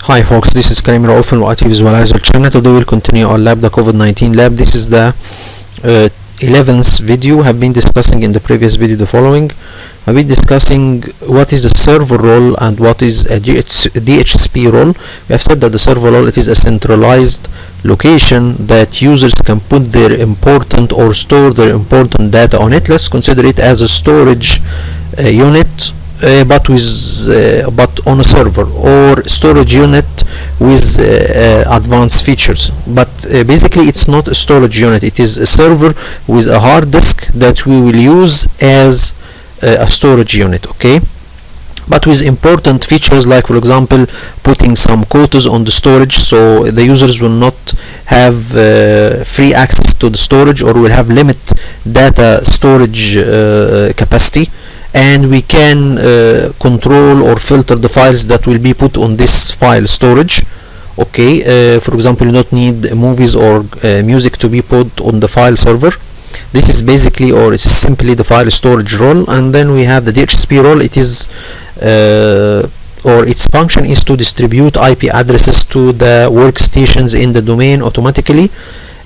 Hi folks, this is Karim Raouf from IT Visualizer channel. Today we'll continue our lab, the COVID-19 lab. This is the 11th video. Have been discussing in the previous video the following. I've been discussing what is the server role and what is a DHCP role. We have said that the server role, it is a centralized location that users can put their important or store their important data on it. Let's consider it as a storage unit, but on a server, or storage unit with advanced features. But basically it's not a storage unit, it is a server with a hard disk that we will use as a storage unit, okay, but with important features, like for example putting some quotas on the storage, so the users will not have free access to the storage, or will have limit data storage capacity. And we can control or filter the files that will be put on this file storage, okay. For example, you don't need movies or music to be put on the file server. This is basically, or it's simply, the file storage role. And then we have the DHCP role. It is or its function is to distribute IP addresses to the workstations in the domain automatically.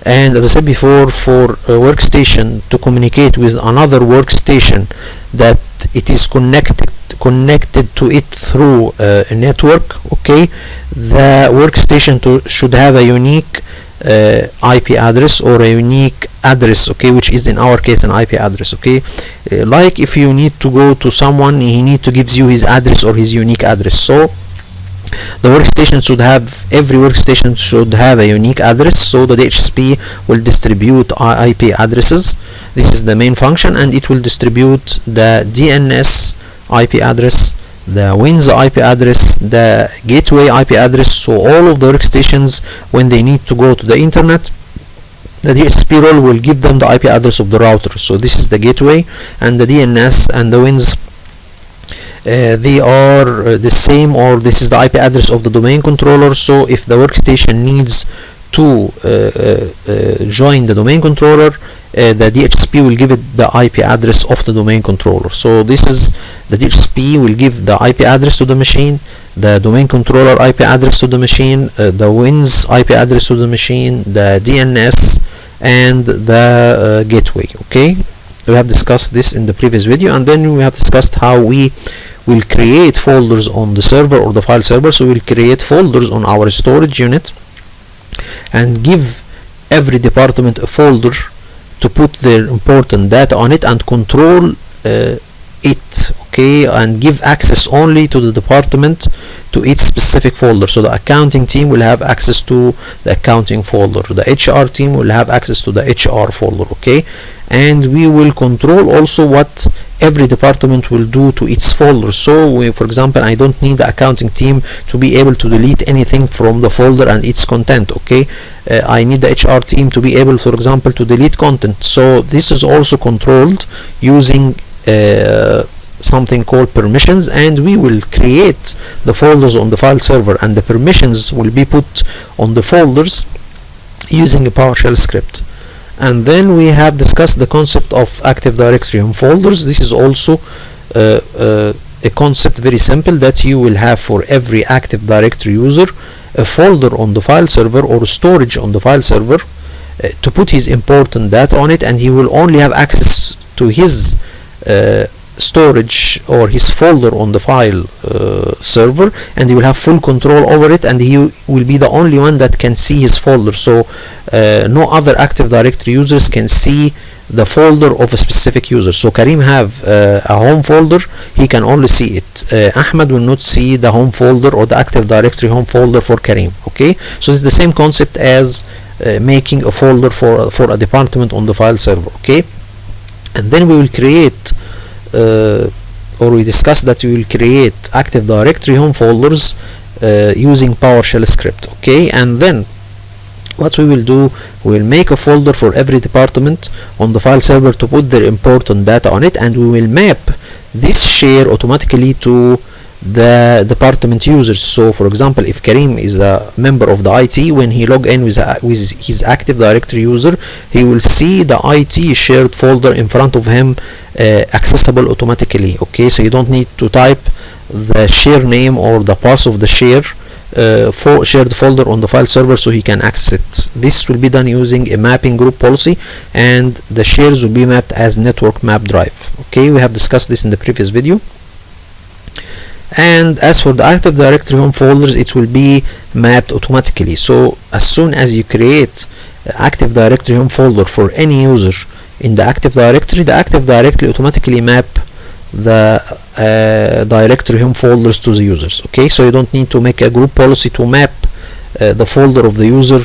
And as I said before, for a workstation to communicate with another workstation that it is connected to it through a network, okay, the workstation should have a unique IP address, or a unique address, okay, which is in our case an IP address, okay. Like if you need to go to someone, he need to give you his address or his unique address. So the workstation should have, every workstation should have a unique address, so the DHCP will distribute IP addresses. This is the main function, and it will distribute the DNS IP address, the Wins IP address, the gateway IP address. So all of the workstations, when they need to go to the internet, the DHCP role will give them the IP address of the router. So this is the gateway, and the DNS and the Wins, they are the same, or this is the IP address of the domain controller. So if the workstation needs to join the domain controller, the DHCP will give it the IP address of the domain controller. So this is, the DHCP will give the IP address to the machine, the domain controller IP address to the machine, the Wins IP address to the machine, the DNS, and the gateway, okay. We have discussed this in the previous video, and then we have discussed how we will create folders on the server or the file server. So we'll create folders on our storage unit and give every department a folder to put their important data on it and control it, okay, and give access only to the department to its specific folder. So the accounting team will have access to the accounting folder, the HR team will have access to the HR folder, okay. And we will control also what every department will do to its folder. So for example, I don't need the accounting team to be able to delete anything from the folder and its content, okay. I need the HR team to be able, for example, to delete content. So this is also controlled using something called permissions, and we will create the folders on the file server, and the permissions will be put on the folders using a PowerShell script. And then we have discussed the concept of Active Directory on folders. This is also a concept very simple, that you will have for every Active Directory user a folder on the file server, or storage on the file server, to put his important data on it, and he will only have access to his storage or his folder on the file server, and he will have full control over it, and he will be the only one that can see his folder. So no other Active Directory users can see the folder of a specific user. So Karim have a home folder, he can only see it. Ahmed will not see the home folder or the Active Directory home folder for Karim, okay. So it's the same concept as making a folder for a department on the file server, okay. And then we will create or we discussed that we will create Active Directory home folders using PowerShell script, okay. And then what we will do, we will make a folder for every department on the file server to put their important data on it, and we will map this share automatically to the department users. So for example, if Karim is a member of the IT, when he log in with his Active Directory user, he will see the IT shared folder in front of him, accessible automatically, okay. So you don't need to type the share name or the path of the share shared folder on the file server so he can access it. This will be done using a mapping group policy, and the shares will be mapped as network map drive. Okay, we have discussed this in the previous video. And as for the Active Directory home folders, it will be mapped automatically. So as soon as you create Active Directory home folder for any user in the Active Directory, the Active Directory automatically map the directory home folders to the users. Okay, so you don't need to make a group policy to map the folder of the user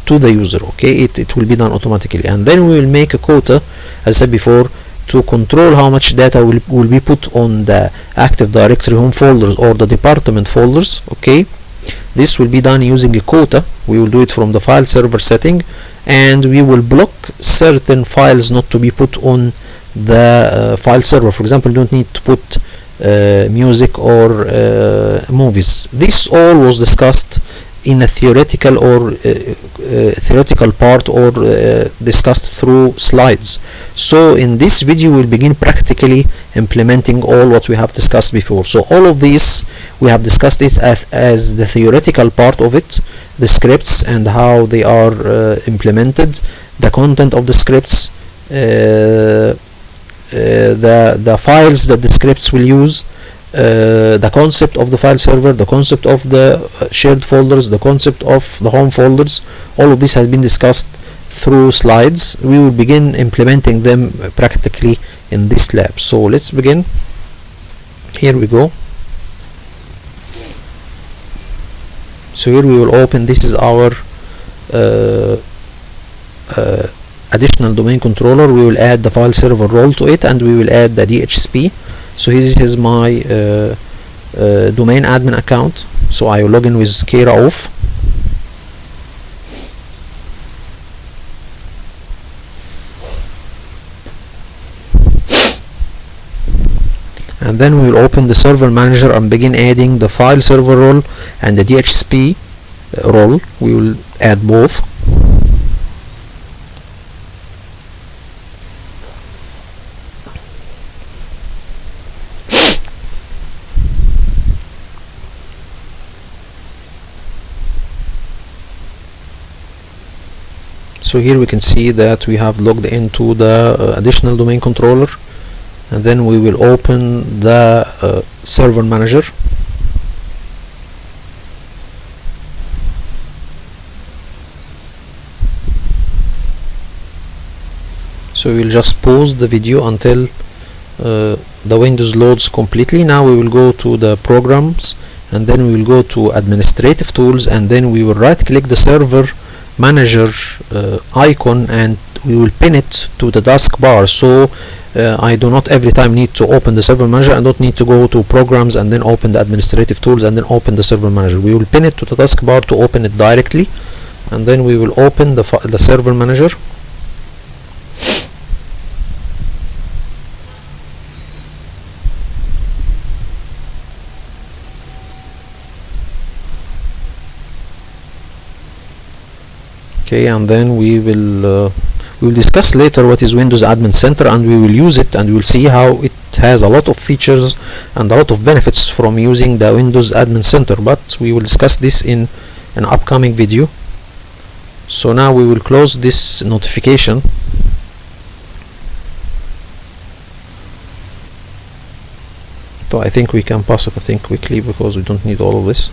to the user. Okay, it will be done automatically. And then we will make a quota, as I said before, to control how much data will be put on the Active Directory home folders or the department folders. Okay, this will be done using a quota. We will do it from the file server setting, and we will block certain files not to be put on the file server. For example, you don't need to put music or movies. This all was discussed in a theoretical or theoretical part, or discussed through slides. So in this video we'll begin practically implementing all what we have discussed before. So all of this we have discussed it as the theoretical part of it, the scripts and how they are implemented, the content of the scripts, the files that the scripts will use, the concept of the file server, the concept of the shared folders, the concept of the home folders. All of this has been discussed through slides. We will begin implementing them practically in this lab. So let's begin. Here we go. So here we will open, this is our additional domain controller. We will add the file server role to it, and we will add the DHCP. So this is my domain admin account. So I will log in with Kira off. And then we will open the server manager and begin adding the file server role and the DHCP role. We will add both. So here we can see that we have logged into the additional domain controller, and then we will open the server manager. So we will just pause the video until the Windows loads completely. Now we will go to the programs, and then we will go to administrative tools, and then we will right click the server manager icon, and we will pin it to the taskbar. So I do not every time need to open the server manager. I don't need to go to programs and then open the administrative tools and then open the server manager. We will pin it to the taskbar to open it directly, and then we will open the server manager. Okay, and then we will discuss later what is Windows Admin Center, and we will use it, and we will see how it has a lot of features and a lot of benefits from using the Windows Admin Center, but we will discuss this in an upcoming video. So now we will close this notification. So I think we can pass it quickly because we don't need all of this.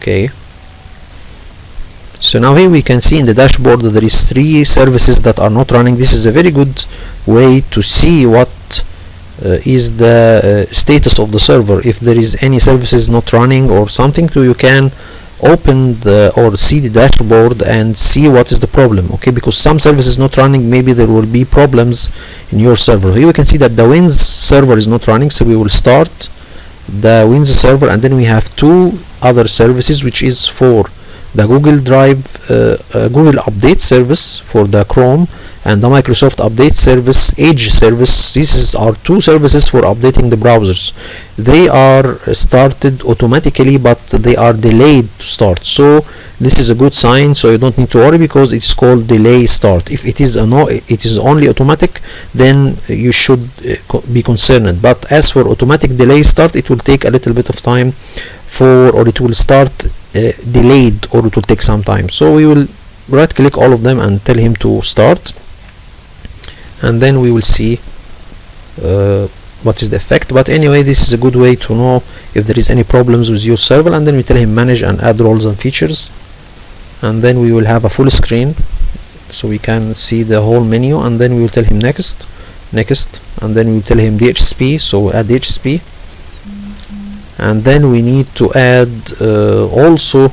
Okay, so now here we can see in the dashboard that there is 3 services that are not running. This is a very good way to see what is the status of the server. If there is any services not running or something, so you can open or see the dashboard and see what is the problem. Okay, because some services not running, maybe there will be problems in your server. Here we can see that the Wins server is not running, so we will start the Wins server, and then we have 2 other services, which is for the Google Drive Google Update service for the Chrome, and the Microsoft Update Service, Edge service. These are two services for updating the browsers. They are started automatically, but they are delayed to start. So this is a good sign, so you don't need to worry, because it's called delay start. If it is it is only automatic, then you should be concerned. But as for automatic delay start, it will take a little bit of time or it will start delayed, or it will take some time. So we will right click all of them and tell him to start, and then we will see what is the effect. But anyway, this is a good way to know if there is any problems with your server. And then we tell him manage and add roles and features, and then we will have a full screen so we can see the whole menu. And then we will tell him next, and then we will tell him DHCP, so add DHCP. And then we need to add also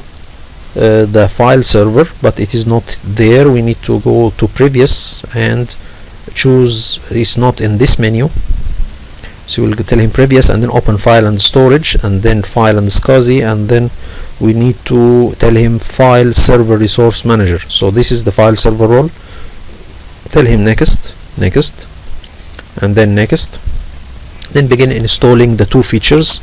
the file server, but it is not there. We need to go to previous and choose, it's not in this menu, so we'll tell him previous, and then open file and storage, and then file and SCSI, and then we need to tell him file server resource manager. So this is the file server role. Tell him next, and then next, then begin installing the two features.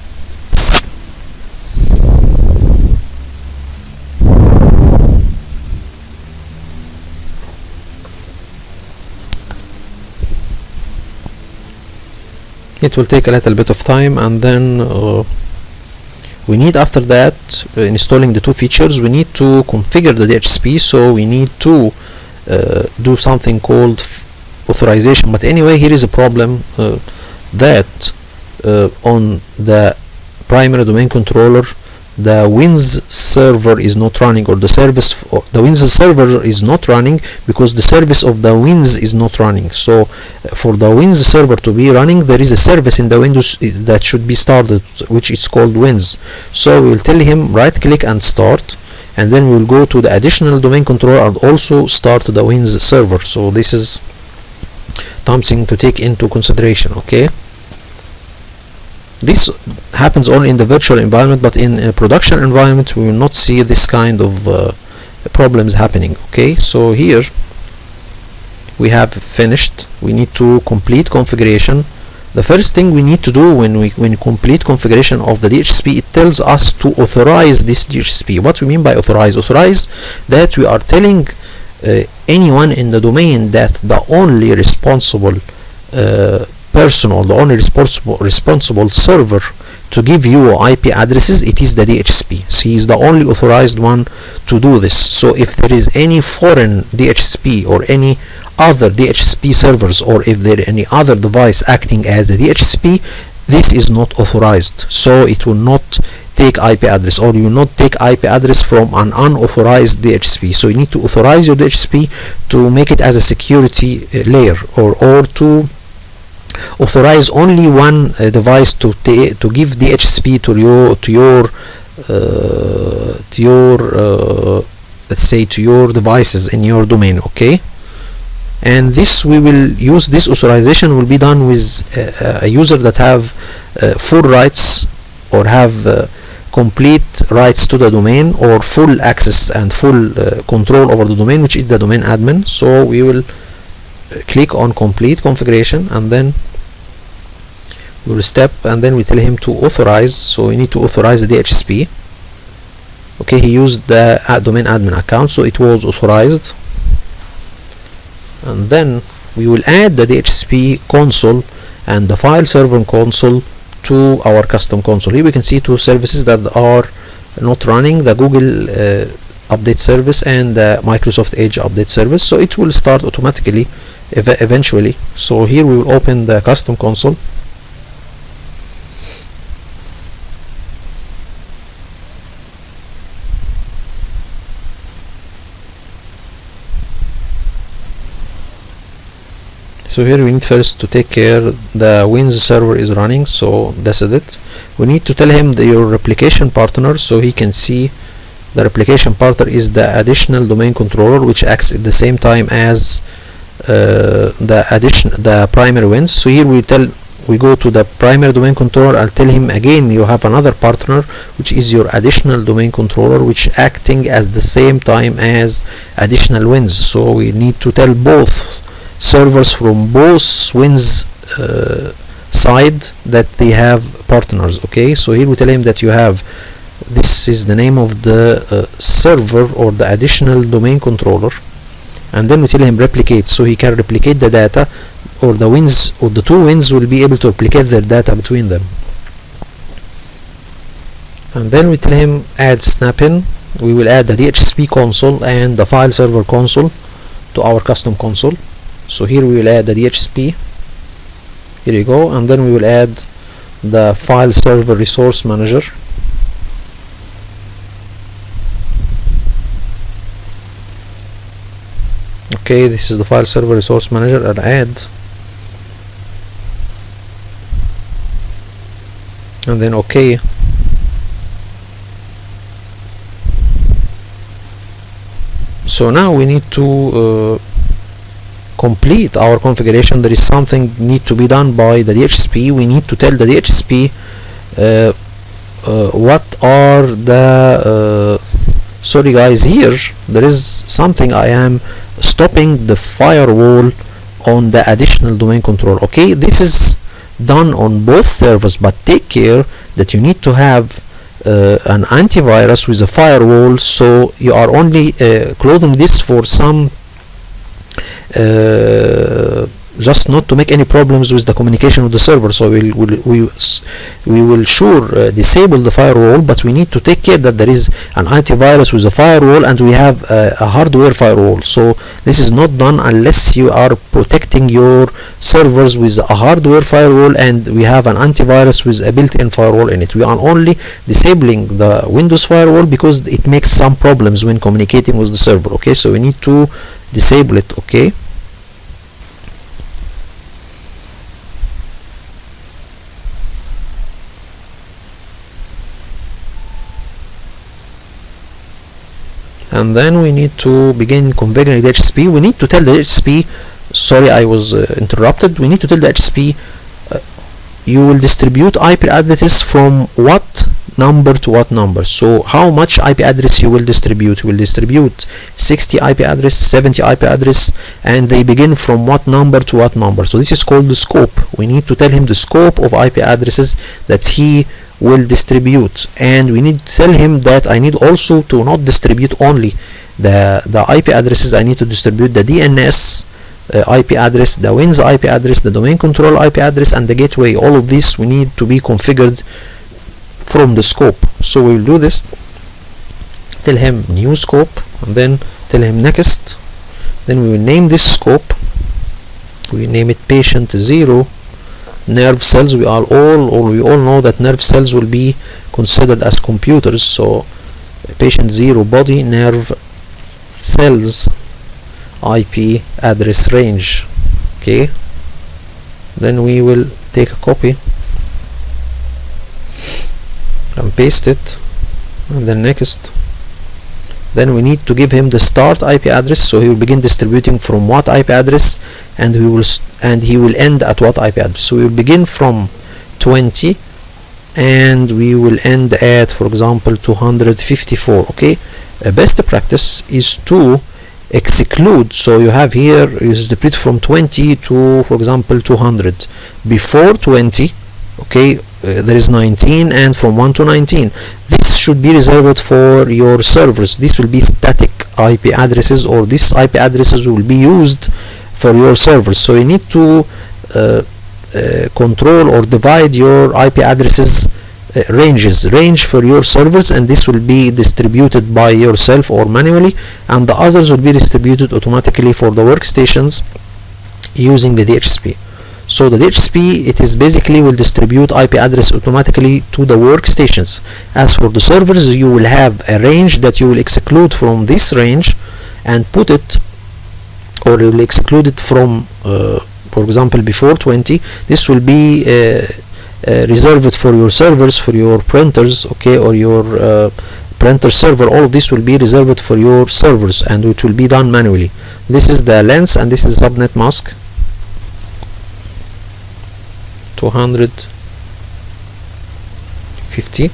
It will take a little bit of time, and then we need, after that, installing the two features, we need to configure the DHCP. So we need to do something called authorization. But anyway, here is a problem that on the primary domain controller, the Wins server is not running, or the the Wins server is not running because the service of the Wins is not running. So for the Wins server to be running, there is a service in the Windows that should be started, which is called Wins. So we will tell him right click and start, and then we will go to the additional domain controller and also start the Wins server. So this is something to take into consideration. Okay, this happens only in the virtual environment, but in a production environment we will not see this kind of problems happening. Okay, so here we have finished. We need to complete configuration. The first thing we need to do when complete configuration of the DHCP, it tells us to authorize this DHCP. What we mean by authorize? Authorize that we are telling anyone in the domain that the only responsible person, or the only responsible server to give you IP addresses, it is the DHCP. So he is the only authorized one to do this. So if there is any foreign DHCP or any other DHCP servers, or if there any other device acting as a DHCP, this is not authorized. So it will not take IP address, or you will not take IP address from an unauthorized DHCP. So you need to authorize your DHCP to make it as a security layer, or to authorize only one device to give DHCP to your let's say to your devices in your domain. Okay, and this we will use, this authorization will be done with a user that have full rights, or have complete rights to the domain, or full access and full control over the domain, which is the domain admin. So we will click on complete configuration, and then we will step, and then we tell him to authorize. So we need to authorize the DHCP. Okay, he used the domain admin account, so it was authorized. And then we will add the DHCP console and the file server console to our custom console. Here we can see two services that are not running, the Google update service and the Microsoft Edge update service. So it will start automatically eventually. So here we will open the custom console. So here we need first to take care the Wins server is running, so that's it. We need to tell him your replication partner, so he can see the replication partner is the additional domain controller, which acts at the same time as the primary Wins. So here we go to the primary domain controller. I'll tell him again you have another partner, which is your additional domain controller, which acting at the same time as additional Wins. So we need to tell both servers from both wins side that they have partners. Okay, so here we tell him that you have, this is the name of the server or the additional domain controller, and then we tell him replicate, so he can replicate the data, or the wins, or the two wins will be able to replicate their data between them. And then we tell him add snap in. We will add the DHCP console and the file server console to our custom console. So here we will add the DHCP, here you go, and then we will add the file server resource manager. Okay, this is the file server resource manager, and add, and then okay. So now we need to complete our configuration. There is something need to be done by the DHCP. We need to tell the DHCP what are the sorry guys, here there is something, I am stopping the firewall on the additional domain control. Okay, this is done on both servers, but take care that you need to have an antivirus with a firewall, so you are only clothing this for some just not to make any problems with the communication with the server. So we will sure disable the firewall, but we need to take care that there is an antivirus with a firewall and we have a hardware firewall. So this is not done unless you are protecting your servers with a hardware firewall and we have an antivirus with a built-in firewall in it. We are only disabling the Windows firewall because it makes some problems when communicating with the server. Okay, so we need to disable it. Okay, and then we need to begin configuring the DHCP. We need to tell the DHCP, sorry I was interrupted, we need to tell the DHCP you will distribute IP addresses from what number to what number. So how much IP address you will distribute? You will distribute 60 IP address, 70 IP address, and they begin from what number to what number. So this is called the scope. We need to tell him the scope of IP addresses that he will distribute, and we need to tell him that I need also to not distribute only the IP addresses, I need to distribute the DNS IP address, the WINS IP address, the domain control IP address, and the gateway. All of this we need to be configured from the scope. So we will do this, tell him new scope, and then tell him next. Then we will name this scope, we name it patient 0 nerve cells. We all know that nerve cells will be considered as computers, so patient 0 body nerve cells IP address range. Okay, then we will take a copy and paste it, and then next. Then we need to give him the start IP address, so he will begin distributing from what IP address, and he will end at what IP address. So we will begin from 20 and we will end at, for example, 254. Okay, best practice is to exclude, so you have here is distribute from 20 to, for example, 200. Before 20, okay, there is 19, and from 1 to 19. This should be reserved for your servers. This will be static IP addresses, or these IP addresses will be used for your servers. So you need to control or divide your IP addresses range for your servers, and this will be distributed by yourself or manually, and the others will be distributed automatically for the workstations using the DHCP. So the DHCP, it is basically will distribute IP address automatically to the workstations. As for the servers, you will have a range that you will exclude from this range and put it, or you will exclude it from for example before 20. This will be reserved for your servers, for your printers, okay, or your printer server. All of this will be reserved for your servers, and it will be done manually. This is the lens, and this is subnet mask 250,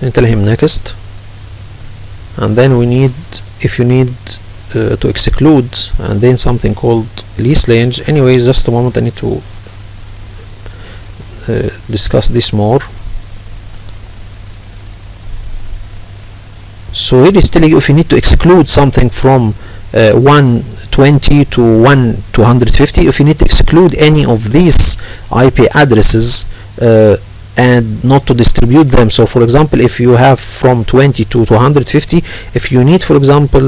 and tell him next. And then we need, if you need to exclude, and then something called lease range. Anyway, just a moment, I need to discuss this more. So here is telling you if you need to exclude something from 120 to 250, if you need to exclude any of these IP addresses and not to distribute them. So for example, if you have from 20 to 250, if you need, for example,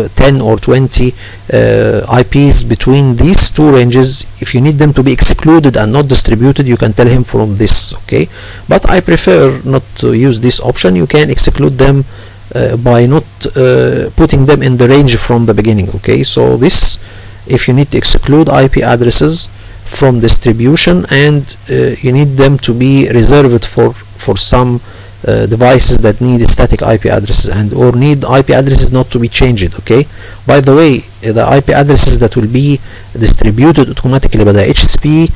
10 or 20 IPs between these two ranges, if you need them to be excluded and not distributed, you can tell him from this, okay? But I prefer not to use this option. You can exclude them by not putting them in the range from the beginning, okay? So this, if you need to exclude IP addresses from distribution and you need them to be reserved for some devices that need static IP addresses and or need IP addresses not to be changed, okay? By the way, the IP addresses that will be distributed automatically by the HCP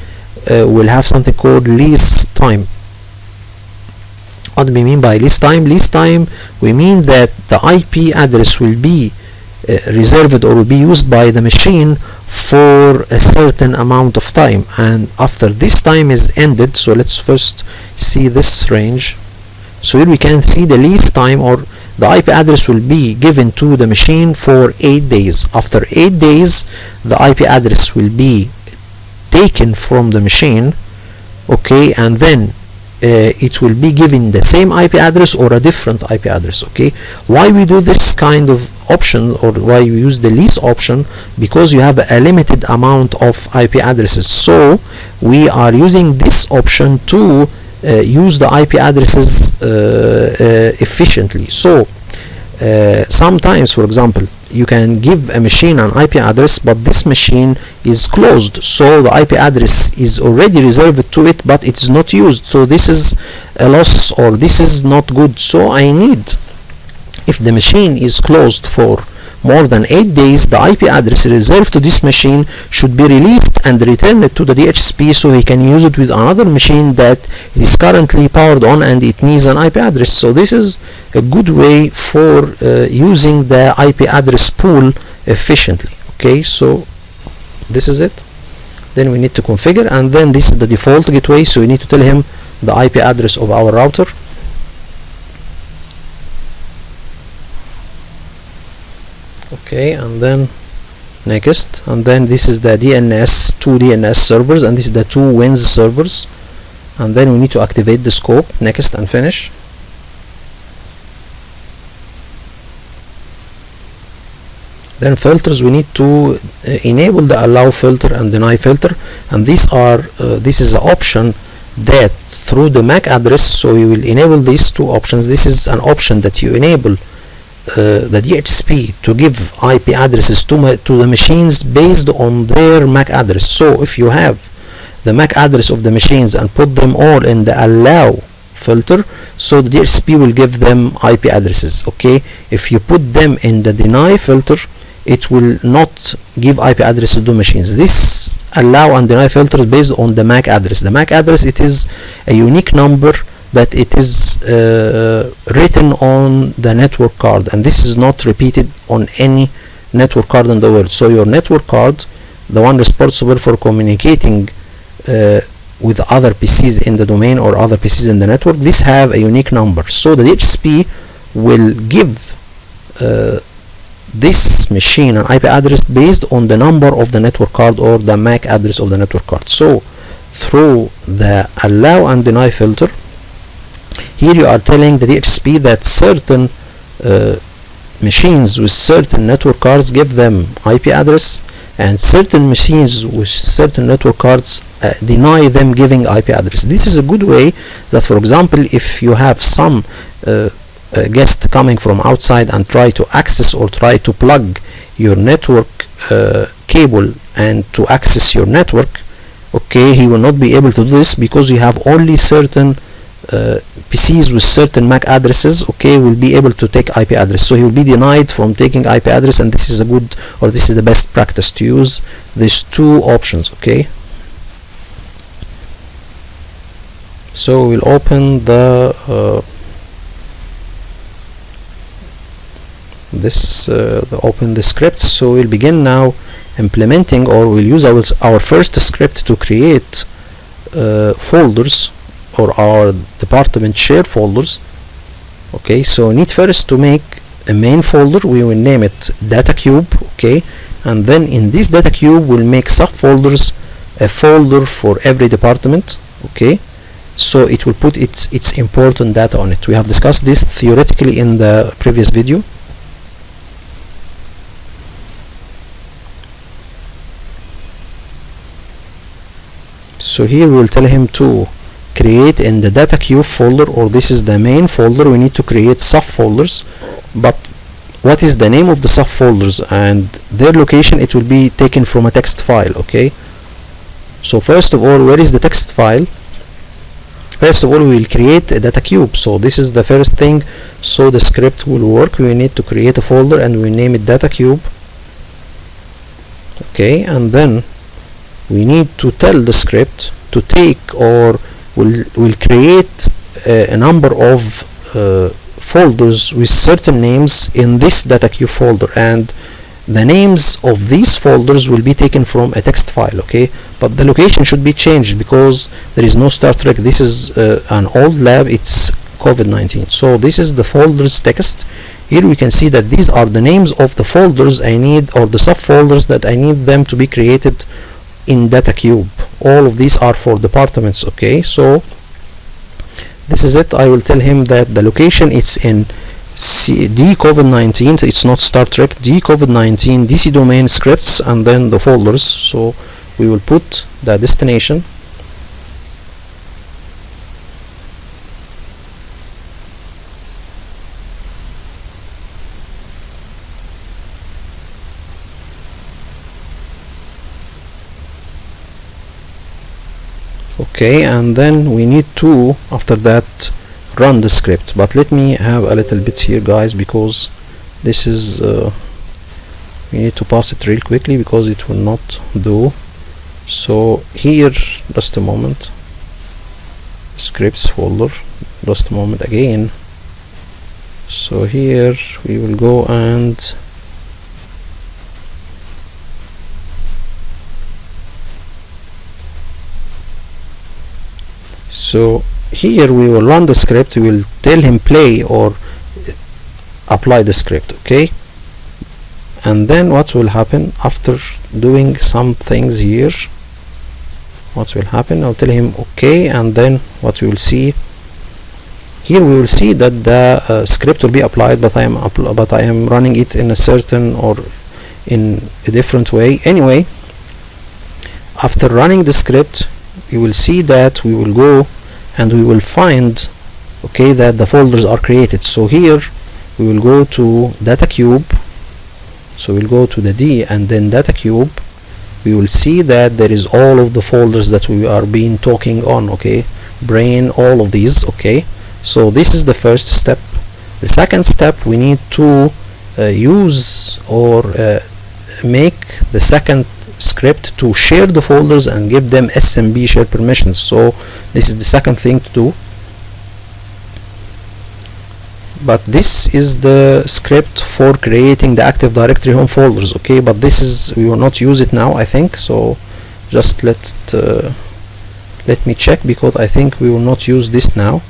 will have something called lease time. What do we mean by lease time? Lease time, we mean that the IP address will be reserved or will be used by the machine for a certain amount of time, and after this time is ended, so let's first see this range. So here we can see the lease time, or the IP address will be given to the machine for 8 days. After 8 days, the IP address will be taken from the machine, okay, and then it will be given the same IP address or a different IP address, okay? Why we do this kind of option, or why we use the lease option? Because you have a limited amount of IP addresses, so we are using this option to use the IP addresses efficiently. So sometimes, for example, you can give a machine an IP address, but this machine is closed, so the IP address is already reserved to it, but it is not used. So this is a loss, or this is not good. So I need, if the machine is closed for more than 8 days, the IP address reserved to this machine should be released and returned to the DHCP so he can use it with another machine that it is currently powered on and it needs an IP address. So this is a good way for using the IP address pool efficiently, okay? So this is it. Then we need to configure, and then this is the default gateway, so we need to tell him the IP address of our router. Okay, and then next, and then this is the DNS, 2 DNS servers, and this is the 2 WINS servers, and then we need to activate the scope. Next and finish. Then filters, we need to enable the allow filter and deny filter, and these are this is the option that through the MAC address, so you will enable these two options. This is an option that you enable the DHCP to give IP addresses to the machines based on their MAC address. So if you have the MAC address of the machines and put them all in the allow filter, so the DHCP will give them IP addresses, okay? If you put them in the deny filter, it will not give IP addresses to the machines. This allow and deny filter is based on the MAC address. The MAC address, it is a unique number that it is written on the network card, and this is not repeated on any network card in the world. So your network card, the one responsible for communicating with other PCs in the domain or other PCs in the network, this have a unique number. So the DHCP will give this machine an IP address based on the number of the network card or the MAC address of the network card. So through the allow and deny filter, here you are telling the DHCP that certain machines with certain network cards, give them IP address, and certain machines with certain network cards deny them giving IP address. This is a good way that, for example, if you have some guest coming from outside and try to access or try to plug your network cable and to access your network, okay, he will not be able to do this because you have only certain PCs with certain MAC addresses, okay, will be able to take IP address. So he will be denied from taking IP address, and this is a good, or this is the best practice to use these two options, okay? So we'll open the this open the script. So we'll begin now implementing, or we'll use our first script to create folders, or our department share folders. Okay, so we need first to make a main folder. We will name it data cube. Okay, and then in this data cube we'll make subfolders, a folder for every department. Okay, so it will put its important data on it. We have discussed this theoretically in the previous video. So here we will tell him to create in the data cube folder, or this is the main folder. We need to create subfolders, but what is the name of the subfolders and their location? It will be taken from a text file. Okay, so first of all, where is the text file? First of all, we will create a data cube. So this is the first thing. So the script will work. We need to create a folder and we name it data cube. Okay, and then we need to tell the script to take, or will create a number of folders with certain names in this data cube folder, and the names of these folders will be taken from a text file. Okay, but the location should be changed because there is no Star Trek. This is an old lab, it's COVID-19. So this is the folders text. Here we can see that these are the names of the folders I need, or the subfolders that I need them to be created in data cube. All of these are for departments. Okay, so this is it. I will tell him that the location it's in D COVID-19, it's not Star Trek, D COVID-19 DC domain scripts, and then the folders. So we will put the destination. Okay, and then we need to, after that, run the script. But let me have a little bit here, guys, because this is we need to pass it real quickly because it will not do. So here, just a moment, scripts folder, just a moment again. So here we will go and so here we will run the script. We will tell him play or apply the script. Okay, and then what will happen after doing some things here? What will happen? I'll tell him okay, and then what we will see here, we will see that the script will be applied, but I am running it in a certain or in a different way. Anyway, after running the script, you will see that we will go and we will find, okay, that the folders are created. So here we will go to data cube. So we'll go to the D and then data cube. We will see that there is all of the folders that we are being talking on. Okay, brain, all of these. Okay, so this is the first step. The second step, we need to use or make the second script to share the folders and give them Smb share permissions. So this is the second thing to do, but this is the script for creating the Active Directory home folders. Okay, but this is, we will not use it now, I think. So just let me check, because I think we will not use this now.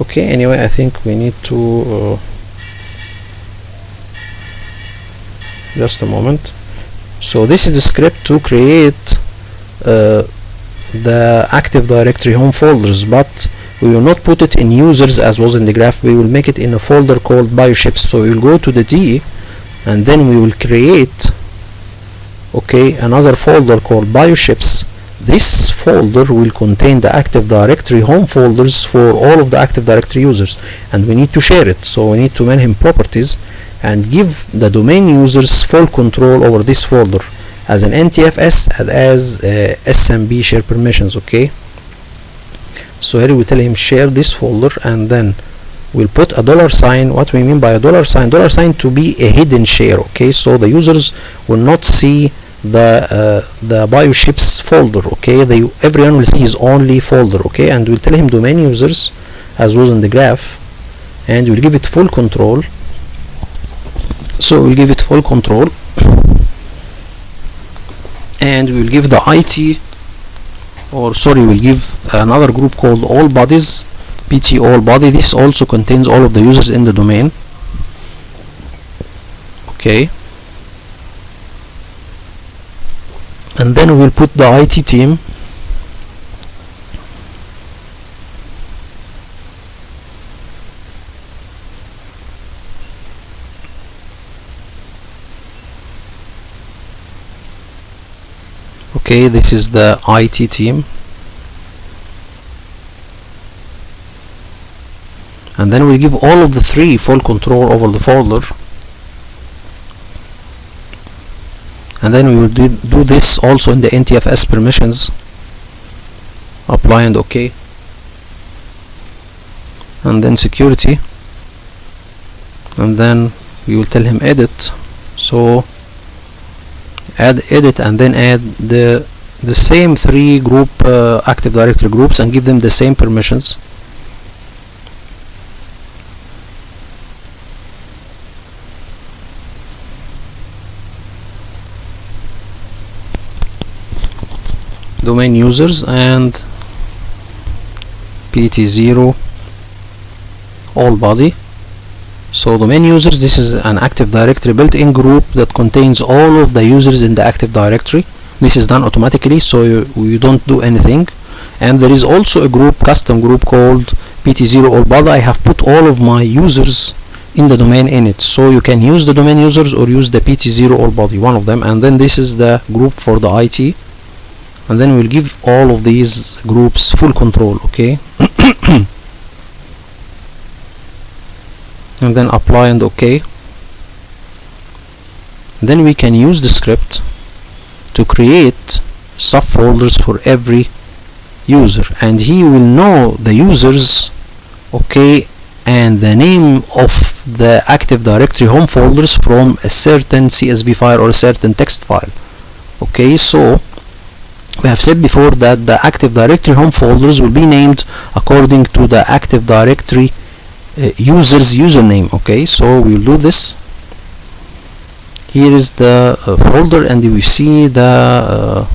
Okay, anyway, I think we need to just a moment. So this is the script to create the Active Directory home folders, but we will not put it in users as was in the graph. We will make it in a folder called bioships. So we will go to the D and then we will create, okay, another folder called bioships. This folder will contain the Active Directory home folders for all of the Active Directory users, and we need to share it. So we need to mail him properties and give the domain users full control over this folder as an Ntfs and as Smb Share Permissions. Okay, so here we tell him share this folder, and then we'll put a $sign. What we mean by a $sign to be a hidden share. Okay, so the users will not see the bioships folder. Okay, everyone will see his only folder. Okay, and we'll tell him domain users as was in the graph, and we'll give it full control. So we'll give it full control, and we'll give the IT, or sorry, we'll give another group called all bodies, pt all body. This also contains all of the users in the domain. Okay, and then we'll put the IT team. Okay, this is the IT team, and then we give all of the three full control over the folder, and then we will do this also in the Ntfs permissions. Apply and OK, and then security, and then we will tell him edit. So add edit, and then add the same three group Active Directory groups and give them the same permissions. Domain users and pt0 all body. So domain users, this is an Active Directory built-in group that contains all of the users in the Active Directory. This is done automatically, so you don't do anything. And there is also a group, custom group called pt0 all body. I have put all of my users in the domain in it, so you can use the domain users or use the pt0 all body, one of them. And then this is the group for the IT, and then we'll give all of these groups full control. Okay. And then apply and OK. Then we can use the script to create subfolders for every user, and he will know the users, okay, and the name of the Active Directory home folders from a certain CSV file or a certain text file. Okay, so we have said before that the Active Directory home folders will be named according to the Active Directory user's username. Okay, so we'll do this. Here is the folder, and we see the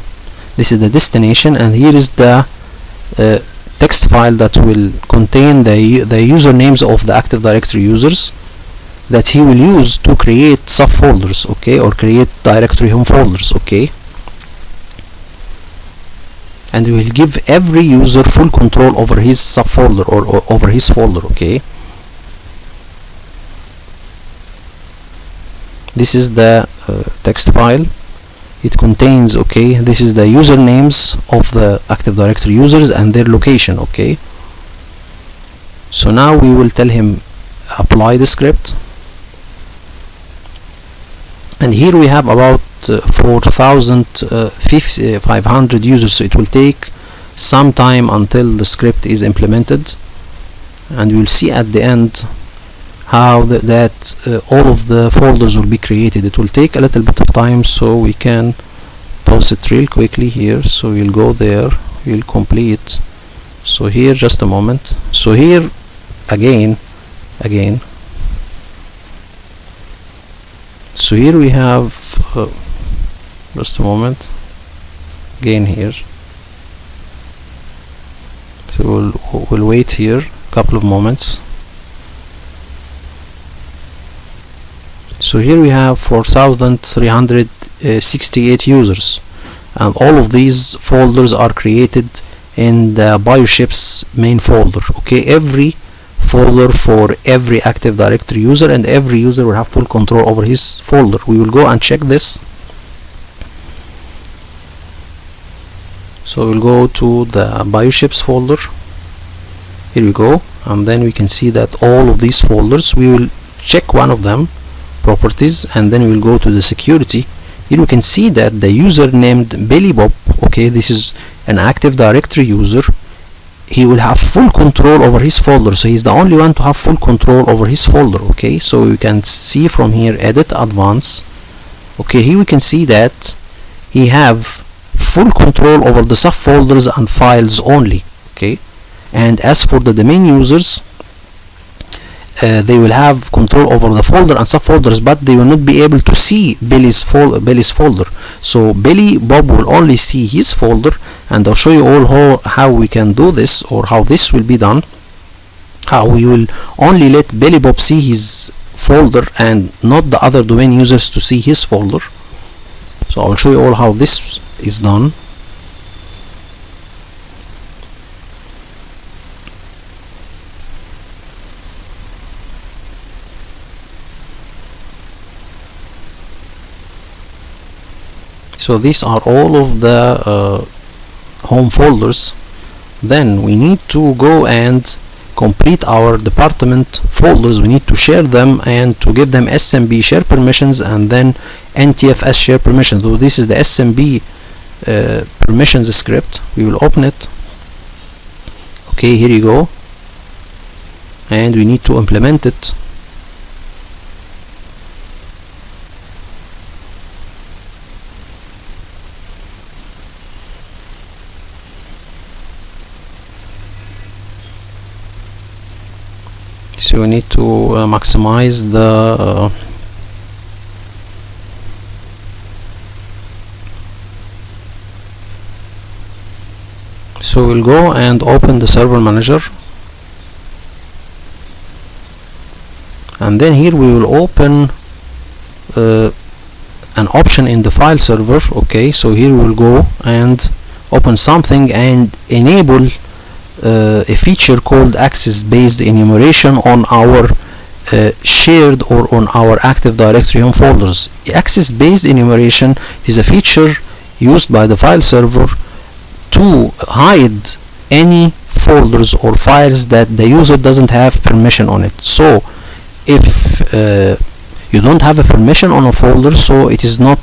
this is the destination, and here is the text file that will contain the usernames of the Active Directory users that he will use to create subfolders, okay, or create directory home folders. Okay, and we will give every user full control over his subfolder or over his folder. Okay, this is the text file. It contains, okay, this is the usernames of the Active Directory users and their location. Okay, so now we will tell him apply the script, and here we have about 4,500 users, so it will take some time until the script is implemented, and we'll see at the end how all of the folders will be created. It will take a little bit of time, so we can pause it real quickly here. So we'll go there, we'll complete. So here, just a moment. So here again, so here we have just a moment again here. So we'll wait here a couple of moments. So here we have 4,368 users, and all of these folders are created in the BioShips main folder. Okay, every folder for every Active Directory user, and every user will have full control over his folder. We will go and check this. So we'll go to the BioShips folder. Here we go, and then we can see that all of these folders, we will check one of them, properties, and then we'll go to the security. Here we can see that the user named Billy Bob, okay, this is an Active Directory user. He will have full control over his folder, so he's the only one to have full control over his folder. Okay, so you can see from here, edit advanced. Okay, here we can see that he have full control over the subfolders and files only. Okay, And as for the domain users, they will have control over the folder and subfolders, but they will not be able to see Billy's folder. So Bob will only see his folder, and I'll show you all how we can do this, or how this will be done. How we will only let Bob see his folder and not the other domain users to see his folder. So I'll show you all how this is done. So these are all of the home folders. Then we need to go and complete our department folders. We need to share them and to give them Smb Share Permissions and then Ntfs Share Permissions. So this is the Smb Permissions script. We will open it. Okay, here you go. And we need to implement it. So we need to maximize the so we'll go and open the server manager, and then here we will open an option in the file server. Okay, so here we'll go and open something and enable a feature called access-based enumeration on our shared or on our Active Directory home folders. Access-based enumeration is a feature used by the file server to hide any folders or files that the user doesn't have permission on it. So if you don't have a permission on a folder, so it is not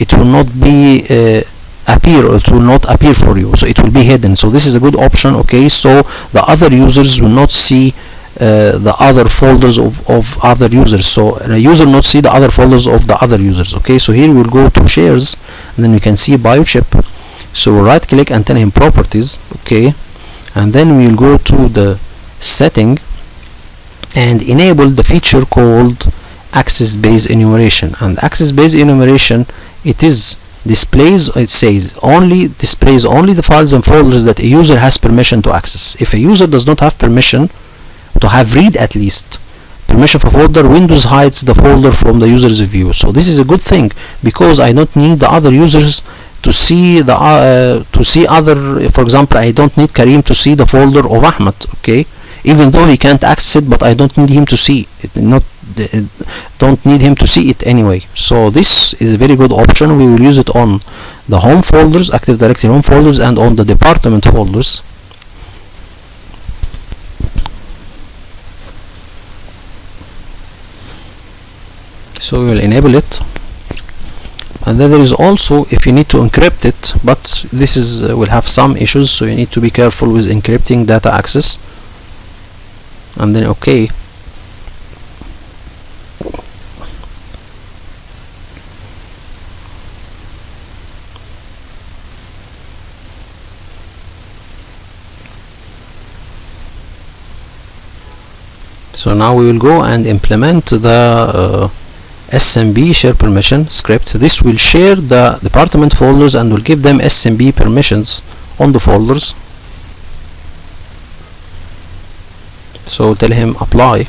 it will not be it will not appear for you, so it will be hidden. So this is a good option. Okay, so the other users will not see the other folders of other users, so the user not see the other folders of the other users. Okay, so here we'll go to shares, and then we can see biochip. So we'll right click and tell him properties. Okay, and then we'll go to the setting and enable the feature called access-based enumeration. And access-based enumeration, it says only displays only the files and folders that a user has permission to access. If a user does not have permission to have read, at least permission for folder, Windows hides the folder from the user's view. So this is a good thing, because I don't need the other users to see the other. For example, I don't need Karim to see the folder of Ahmed. Okay, even though he can't access it, but I don't need him to see it. Don't need him to see it anyway. So this is a very good option. We will use it on the home folders, Active Directory home folders, and on the department folders. So we will enable it. And then there is also, if you need to encrypt it, but this is will have some issues, so you need to be careful with encrypting data access. And then okay. So now we will go and implement the Smb Share Permission script. This will share the department folders and will give them Smb permissions on the folders. So tell him apply.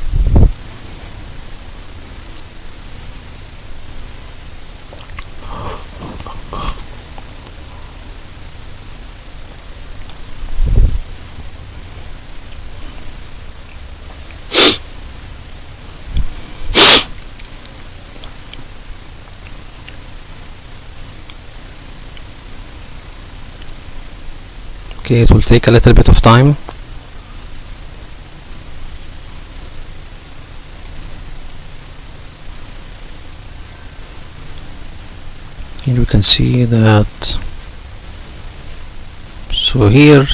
Okay, it will take a little bit of time. Here we can see that. So here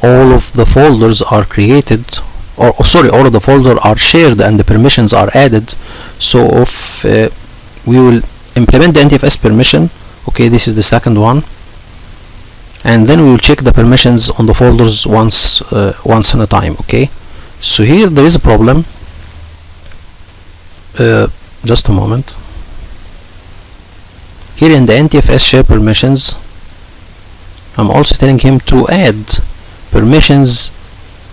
all of the folders are created, or all of the folders are shared and the permissions are added. So if we will implement the Ntfs permission, okay, this is the second one, and then we will check the permissions on the folders once in a time. Okay, so here there is a problem. Just a moment. Here in the Ntfs Share Permissions, I'm also telling him to add permissions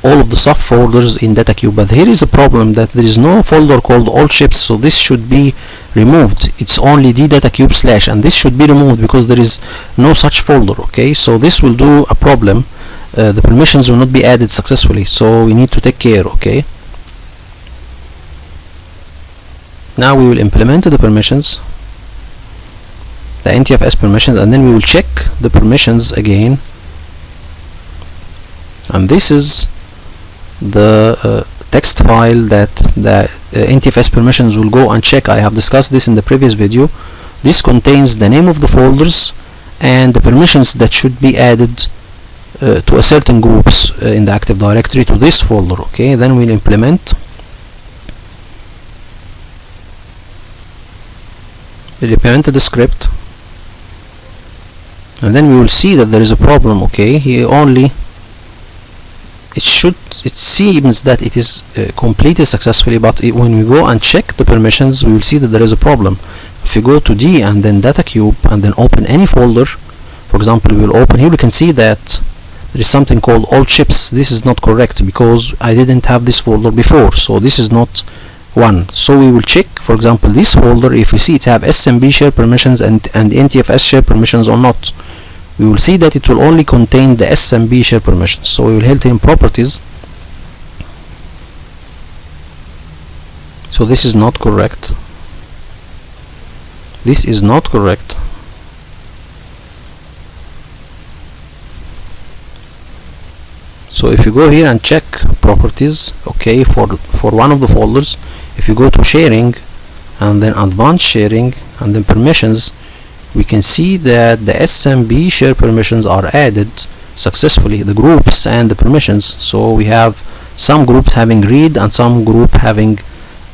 all of the subfolders in data queue, but here is a problem that there is no folder called all chips, so this should be removed. It's only the data cube / and this should be removed because there is no such folder. Okay, so this will do a problem. The permissions will not be added successfully, so we need to take care. Okay, now we will implement the permissions, the Ntfs permissions, and then we will check the permissions again, and this is the text file that the Ntfs permissions will go and check. I have discussed this in the previous video. This contains the name of the folders and the permissions that should be added to a certain groups in the Active Directory to this folder. Okay, then we'll implement the script, and then we will see that there is a problem. Okay, it seems that it is completed successfully, but when we go and check the permissions, we will see that there is a problem. If you go to D and then data cube and then open any folder, for example, we will open here, we can see that there is something called all chips. This is not correct because I didn't have this folder before, so this is not one. So we will check, for example, this folder, if we see it have Smb Share Permissions and Ntfs Share Permissions or not. We will see that it will only contain the Smb Share Permissions. So we will head in Properties. So this is not correct. This is not correct. So if you go here and check Properties, okay, for one of the folders, if you go to Sharing and then Advanced Sharing and then Permissions, we can see that the Smb Share Permissions are added successfully, the groups and the permissions. So we have some groups having read and some group having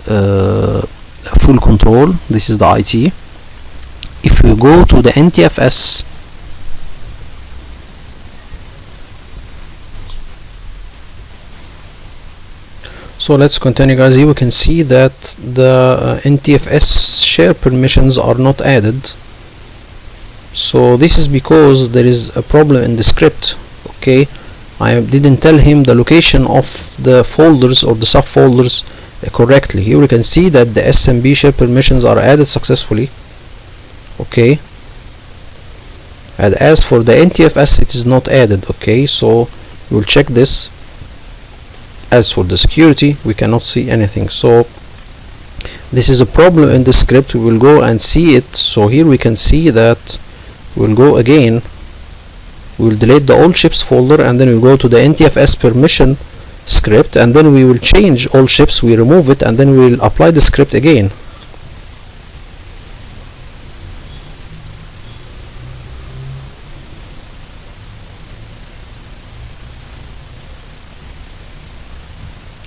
full control. This is the IT. If you go to the Ntfs so let's continue, guys. Here we can see that the Ntfs Share Permissions are not added. So this is because there is a problem in the script. Okay, I didn't tell him the location of the folders or the subfolders correctly. Here we can see that the Smb Share Permissions are added successfully. Okay, and as for the Ntfs, it is not added. Okay, so we'll check this. As for the security, we cannot see anything. So this is a problem in the script. We will go and see it. So here we can see that we'll go again, we'll delete the all chips folder, and then we'll go to the Ntfs permission script, and then we will change all chips, we remove it, and then we'll apply the script again.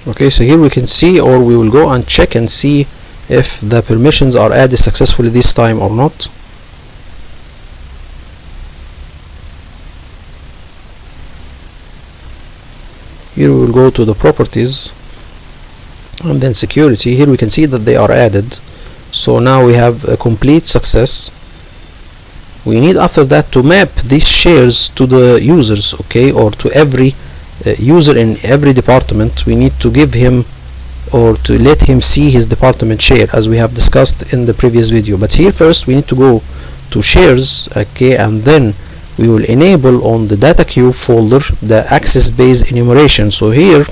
Okay, so here we can see, or we will go and check and see if the permissions are added successfully this time or not. Here we will go to the Properties and then Security. Here we can see that they are added. So now we have a complete success. We need after that to map these shares to the users, okay, or to every user in every department. We need to give him or to let him see his department share, as we have discussed in the previous video. But here first we need to go to shares, okay, and then we will enable on the data queue folder the access based enumeration. So here,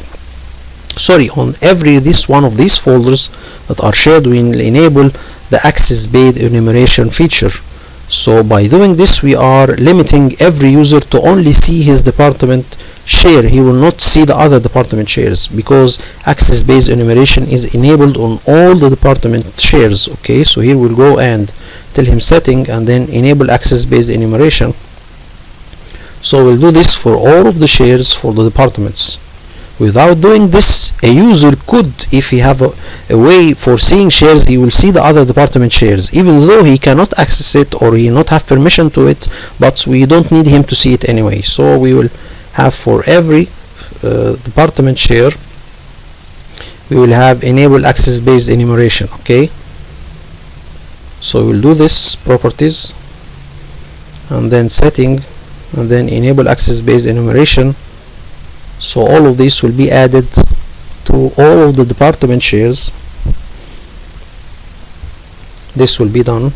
on every one of these folders that are shared, we will enable the access based enumeration feature. So by doing this, we are limiting every user to only see his department share. He will not see the other department shares, because access based enumeration is enabled on all the department shares. Okay, so here we'll go and tell him setting and then enable access based enumeration. So we'll do this for all of the shares for the departments. Without doing this, a user could, if he have a way for seeing shares, he will see the other department shares, even though he cannot access it or he not have permission to it, but we don't need him to see it anyway. So we will have for every department share, we will have enable access based enumeration. Okay, so we'll do this properties and then setting and then enable access based enumeration. So all of these will be added to all of the department shares. This will be done.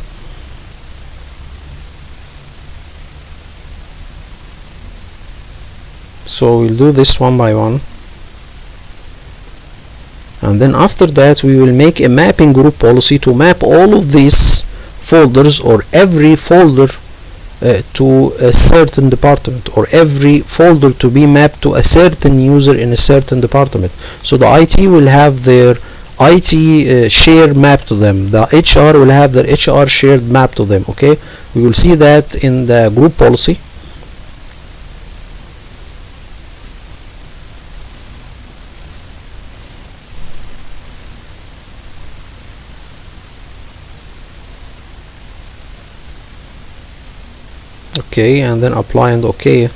So we'll do this one by one, and then after that we will make a mapping group policy to map all of these folders, or every folder to a certain department, or every folder to be mapped to a certain user in a certain department. So the IT will have their IT share map to them, the HR will have their HR shared map to them. Okay, we will see that in the group policy. Okay, and then apply and OK.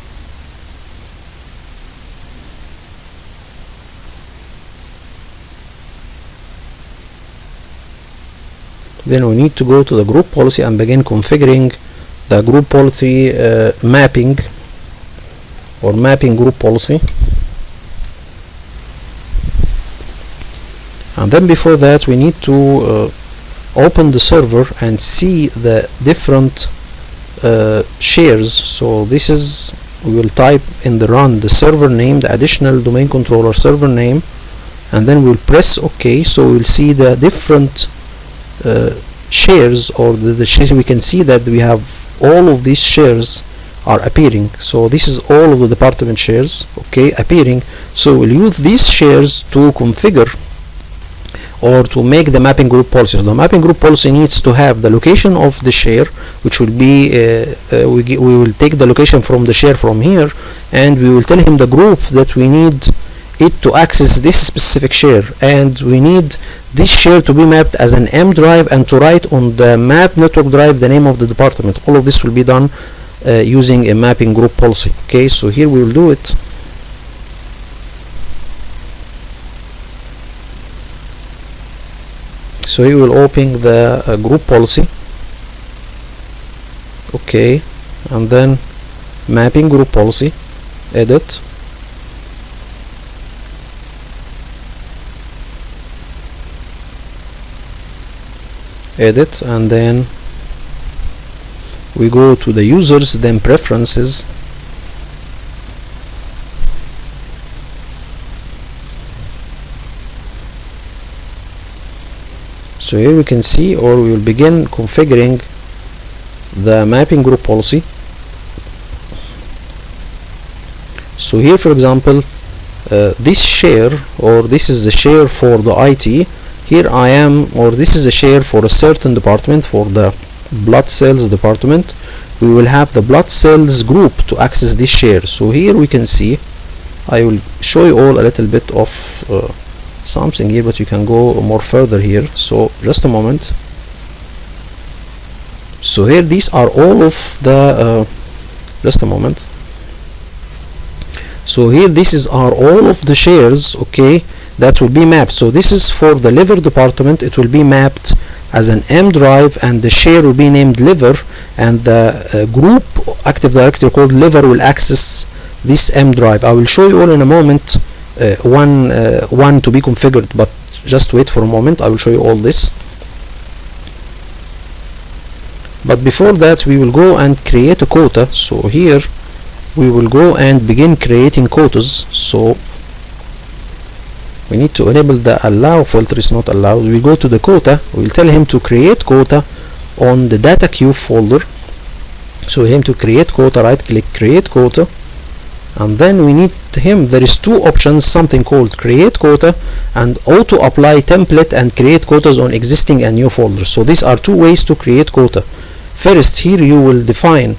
Then we need to go to the group policy and begin configuring the group policy mapping, or mapping group policy. And then before that we need to open the server and see the different shares. So this is, we will type in the run the server name, the additional domain controller server name, and then we'll press OK. So we'll see the different shares, or the shares. We can see that we have all of these shares are appearing. So this is all of the department shares, okay, appearing. So we'll use these shares to configure or to make the mapping group policy. So the mapping group policy needs to have the location of the share, which will be we will take the location from the share from here, and we will tell him the group that we need it to access this specific share, and we need this share to be mapped as an M drive and to write on the map network drive the name of the department. All of this will be done using a mapping group policy. Okay, so here we will do it. So we will open the group policy. Okay, and then mapping group policy, edit, and then we go to the users, then preferences, so here we can see, or we will begin configuring the mapping group policy. So here, for example, this share, or this is the share for the IT. Here I am, or this is a share for a certain department, for the blood cells department. We will have the blood cells group to access this share. So here we can see, I will show you all a little bit of something here, but you can go more further here. So just a moment. So here these are all of the just a moment. So here are all of the shares, okay, that will be mapped. So this is for the liver department. It will be mapped as an M drive, and the share will be named liver, and the group Active Directory called liver will access this M drive. I will show you all in a moment one to be configured, but just wait for a moment. I will show you all this. But before that, we will go and create a quota. So here we will go and begin creating quotas. So we need to enable the allow filter. Is not allowed. We go to the quota. We will tell him to create quota on the data queue folder. So him to create quota, right click, create quota, and then we need him, there is two options, something called create quota and auto apply template and create quotas on existing and new folders. So these are two ways to create quota. First, here you will define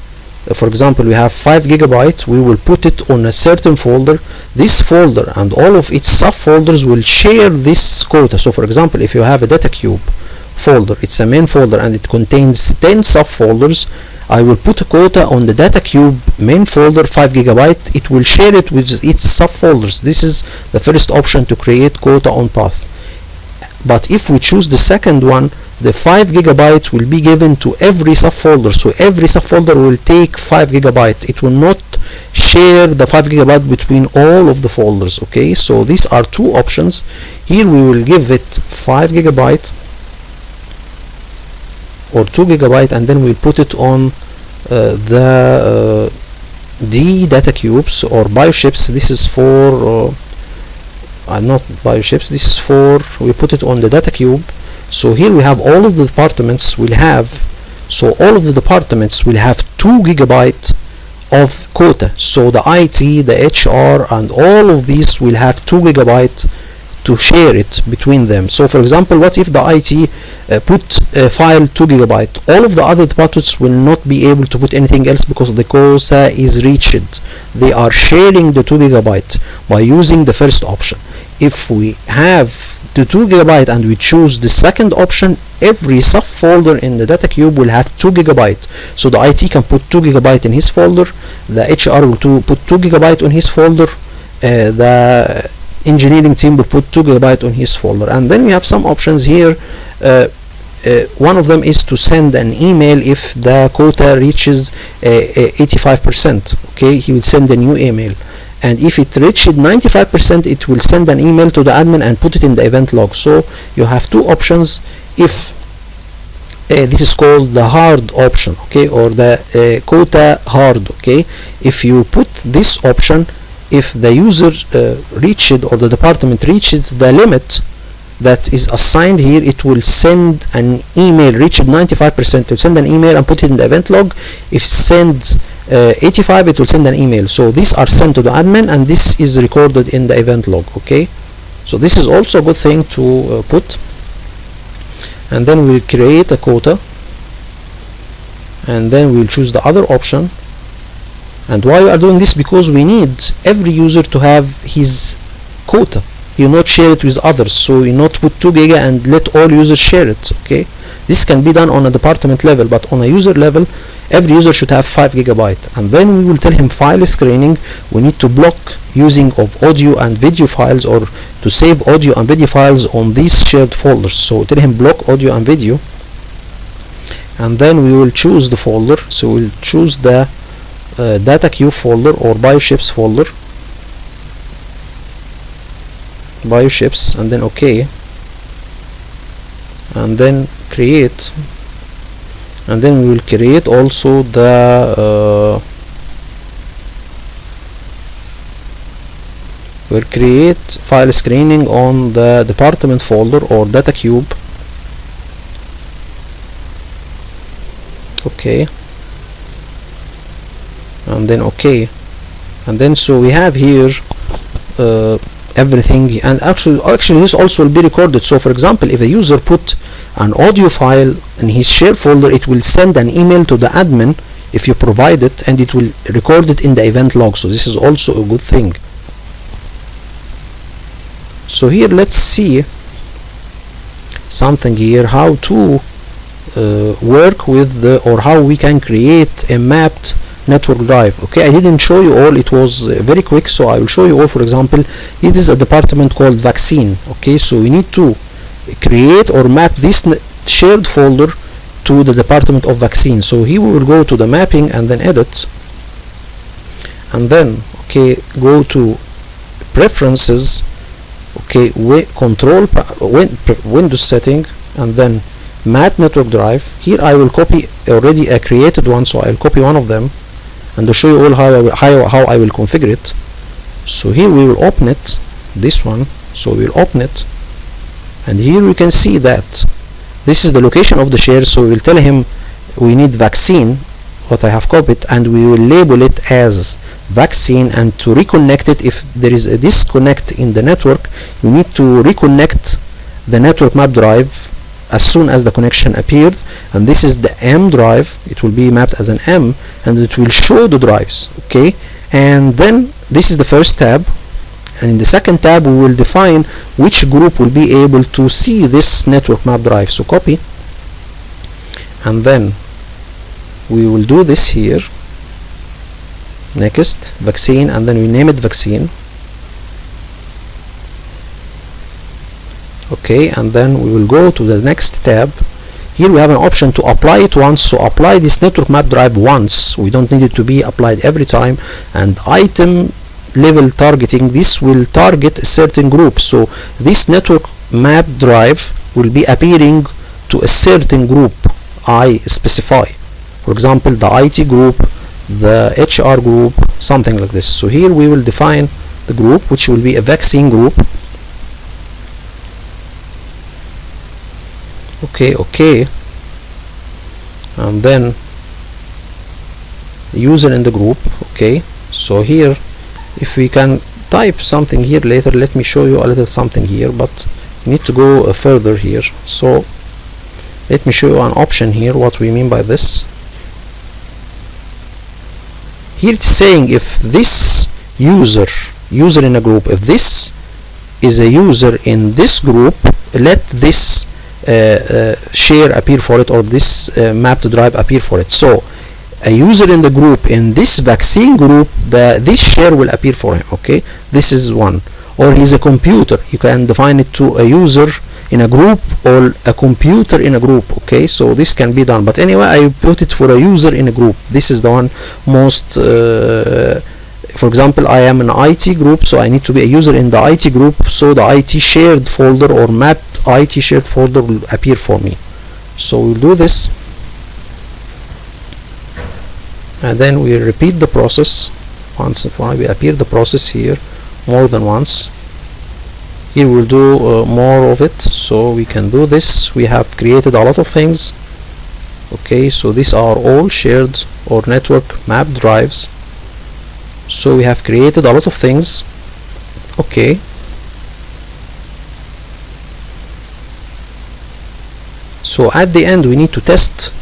for example, we have 5 gigabyte, we will put it on a certain folder. This folder and all of its subfolders will share this quota. So for example, if you have a data cube folder, it's a main folder and it contains 10 subfolders, I will put a quota on the data cube main folder, 5 gigabyte. It will share it with its subfolders. This is the first option to create quota on path. But if we choose the second one, the 5 gigabyte will be given to every subfolder. So every subfolder will take 5 gigabyte. It will not share the 5 gigabyte between all of the folders. Okay, so these are two options. Here we will give it 5 gigabyte or 2 gigabyte, and then we'll put it on the D data cubes or bioships. This is for not bioships, this is for, we put it on the data cube. So here we have all of the departments will have, so all of the departments will have 2 gigabyte of quota. So the IT, the HR, and all of these will have 2 gigabyte to share it between them. So for example, what if the IT put a file 2 gigabyte? All of the other departments will not be able to put anything else because the quota is reached. They are sharing the 2 gigabyte by using the first option. If we have the 2 gigabyte and we choose the second option, every subfolder in the data cube will have 2 gigabyte. So the IT can put 2 gigabyte in his folder, the HR will put 2 gigabyte on his folder, the engineering team will put 2 gigabyte on his folder. And then we have some options here. One of them is to send an email if the quota reaches 85%. Okay, he will send a new email. And if it reached 95%, it will send an email to the admin and put it in the event log. So you have two options. If this is called the hard option, okay, or the quota hard, okay. If you put this option, if the user reached or the department reaches the limit that is assigned here, it will send an email. Reached 95%, it will send an email and put it in the event log. If it sends 85, it will send an email. So these are sent to the admin and this is recorded in the event log. Okay, so this is also a good thing to put. And then we'll create a quota, and then we'll choose the other option. And why we are doing this? Because we need every user to have his quota. You not share it with others, so you not put 2 giga and let all users share it. Okay, this can be done on a department level, but on a user level, every user should have 5 gigabyte. And then we will tell him file screening. We need to block using of audio and video files, or to save audio and video files on these shared folders. So tell him block audio and video, and then we will choose the folder. So we'll choose the data queue folder or bioships folder, bioships, and then OK, and then create. And then we will create also the we'll create file screening on the department folder or data cube. Okay, and then OK, and then so we have here everything. And actually this also will be recorded. So for example, if a user put an audio file in his share folder, it will send an email to the admin if you provide it, and it will record it in the event log. So this is also a good thing. So here let's see something here, how to work with the, or how we can create a mapped network drive. Okay, I didn't show you all, it was very quick, so I will show you all. For example, it is a department called vaccine. Okay, so we need to create or map this shared folder to the department of vaccine. So here we will go to the mapping and then edit, and then okay, go to preferences, okay, control Windows setting, and then map network drive. Here I will copy already a created one, so I'll copy one of them and to show you all how I will configure it. So here we will open it, this one. So we'll open it, and here we can see that this is the location of the share. So we will tell him we need vaccine, what I have copied, and we will label it as vaccine. And to reconnect it, if there is a disconnect in the network, you need to reconnect the network map drive as soon as the connection appeared, and this is the M drive. It will be mapped as an M, and it will show the drives. Okay, and then this is the first tab, and in the second tab we will define which group will be able to see this network map drive. So copy, and then we will do this here, next vaccine, and then we name it vaccine. Okay, and then we will go to the next tab. Here we have an option to apply it once, so apply this network map drive once. We don't need it to be applied every time. And item level targeting, this will target a certain group, so this network map drive will be appearing to a certain group I specify. For example, the IT group, the HR group, something like this. So here we will define the group, which will be a vaccine group. Okay, and then user in the group. Okay, so here if we can type something here later, let me show you a little something here, but we need to go further here. So let me show you an option here, what we mean by this. Here it's saying if this user in a group, if this is a user in this group, let this share appear for it, or this map to drive appear for it. So a user in the group, in this vaccine group, this share will appear for him. Okay, this is one. Or he's a computer, you can define it to a user in a group or a computer in a group. Okay, so this can be done, but anyway I put it for a user in a group. This is the one most for example, I am an IT group, so I need to be a user in the IT group, so the IT shared folder or mapped IT shared folder will appear for me. So we'll do this, and then we repeat the process once. If we appear the process here more than once, here we'll do more of it. So we can do this. We have created a lot of things. Okay, so these are all shared or network map drives. So we have created a lot of things. Okay, so at the end we need to test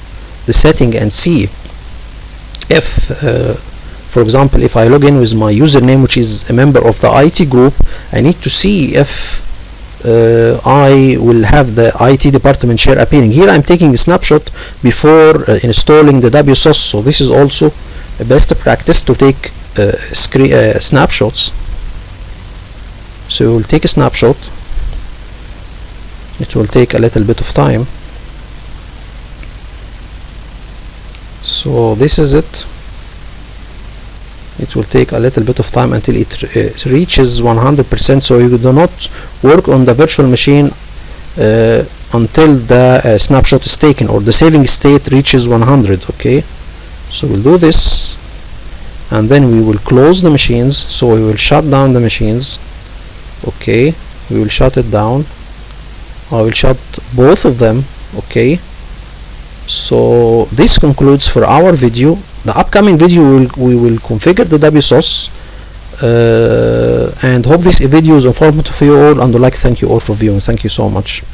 the setting and see if for example, if I log in with my username, which is a member of the IT group, I need to see if I will have the IT department share appearing. Here I'm taking a snapshot before installing the WSOS, so this is also a best practice to take snapshots. So we'll take a snapshot. It will take a little bit of time. So this is it. It will take a little bit of time until it reaches 100%. So you do not work on the virtual machine until the snapshot is taken or the saving state reaches 100. Okay, so we'll do this, and then we will close the machines. So we will shut down the machines. Okay, we will shut it down. I will shut both of them. Okay, so this concludes for our video. The upcoming video we will configure the WSOS, and hope this video is informative for you all, and I'd like to thank you all for viewing. Thank you so much.